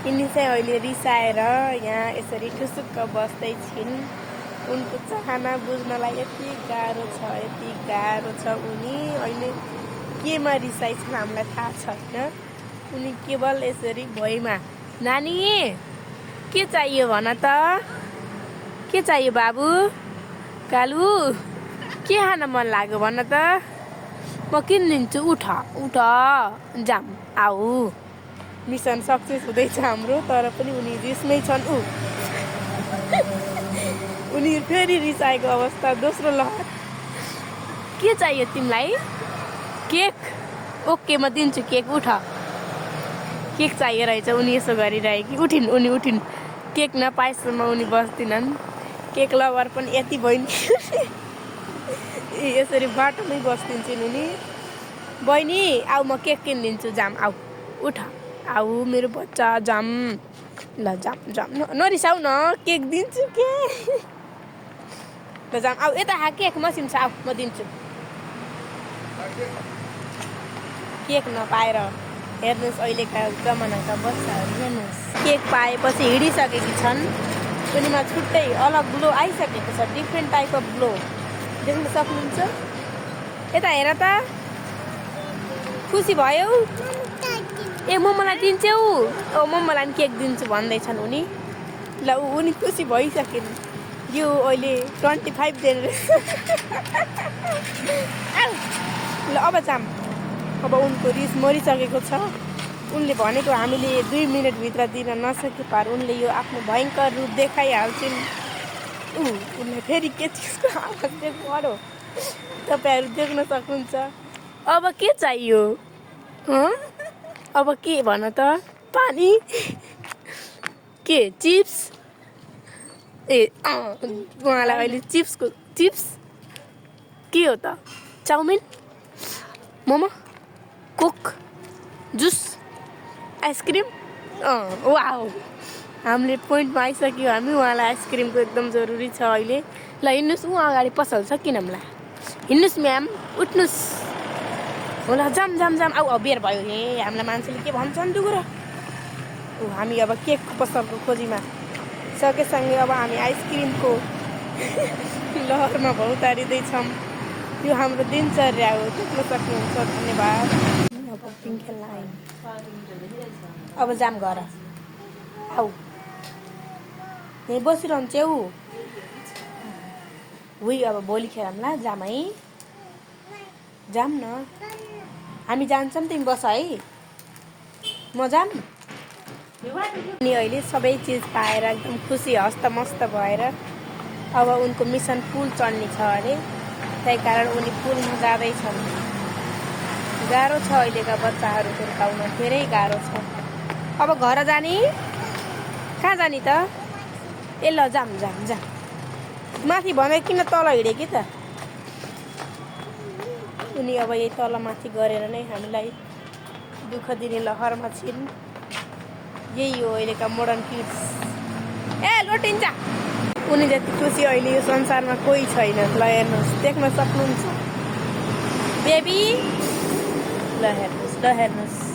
यिनी चाहिँ अहिले रिसाएर यहाँ यसरी ठुसुक्क बस्दै छिन्। उनको चाहना बुझ्नलाई यति गाह्रो छ। उनी अहिले केमा रिसाइछन् हामीलाई थाहा छैन। उनी केवल यसरी भुइँमा नानी के चाहियो भन त, के चाहियो बाबु कालु, के खान मन लाग्यो भन त, म किनिदिन्छु, उठ जाम आऊ। मिसन सक्सेस हुँदैछ हाम्रो, तर पनि उनी रिसमै छन्। उनी फेरि रिसाएको अवस्था, दोस्रो लहर। के चाहियो तिमीलाई? केक? ओके म दिन्छु केक, उठ। केक चाहियो रहेछ। उनी यसो गरिरहेकी उठिन्। केक नपाएसम्म उनी बस्दिनन्। केक लभर पनि यति बहिनी यसरी बाटोमै बस्दिन्छन् उनी। बहिनी आऊ, म केक किनिदिन्छु, जाम आऊ, उठ आऊ मेरो बच्चा, जाम ल, जाम नरिसाउ न, केक दिन्छु के ल, जाम आऊ, यता केक मसिन छ, आऊ म दिन्छु। केक नपाएर हेर्नुहोस् अहिलेका जमानाका बच्चाहरू, हेर्नुहोस् केक पाएपछि हिँडिसकेकी छन्। उनीमा छुट्टै अलग ग्लो आइसकेको छ, डिफ्रेन्ट टाइप अफ ग्लो देख्न सक्नुहुन्छ। यता हेर त, खुसी भयो? ए मम्मालाई दिन्छौ? मम्मालाई नि केक दिन्छु भन्दैछन् उनी। ल उनी खुसी भइसकिन्। यो अहिले 25 जेनरेसन ल अब जाम। अब उनको रिस मरिसकेको छ। उनले भनेको हामीले 2 मिनटभित्र दिन नसके पार उनले यो आफ्नो भयङ्कर रूप देखाइहाल्छिन्। उनले फेरि के चिजको आवाज पढो, तपाईँहरू देख्न सक्नुहुन्छ। अब के चाहियो? अब के भन त, पानी के चिप्स? उहाँलाई अहिले चिप्स के हो त? Chowmein, momo, Coke, juice, ice cream? Wow, हामीले पोइन्टमा आइसक्यो। हामी उहाँलाई आइसक्रिमको एकदम जरुरी छ अहिले। ल हिँड्नुहोस्, अगाडि पसल छ किन मलाई। हिँड्नुहोस् म्याम, उठ्नुहोस्। होला जाम आऊ, बेर भयो। हे हामीलाई मान्छेले के भन्छन् डुगुरो। हामी अब केकको पसलको खोजीमा सकेसँगै अब हामी आइसक्रिमको लहरमा भौतारिँदैछौँ। यो हाम्रो दिनचर्या हो, देख्न सक्नुहुन्छ। धन्यवाद। अब जाम गर, आऊ, यहीँ बसिरहन्छौ। अब भोलि खेलौँला, जाम है, जाम न। हामी जान्छौँ, तिमी बस है, म जाम। अनि अहिले सबै चिज पाएर एकदम खुसी हस्तमस्त भएर अब उनको मिसन पुल चढ्ने छ अरे, त्यही कारण उनी पुलमा जाँदैछन्। गाह्रो छ अहिलेका बच्चाहरू हुर्काउन, धेरै गाह्रो छ। अब घर जाने? कहाँ जाने त? ए ल जाम माथि भने किन तल हिँडे कि त। उनी अब यही तल माथि गरेर नै हामीलाई दुःख दिने लहरमा छिन्। यही हो अहिलेका मोडर्न किड्स। ए लोटिन्छ। उनी जति खुसी अहिले यो संसारमा कोही छैन। ल हेर्नुहोस्, देख्न सक्नुहुन्छ बेबी। ल हेर्नुहोस्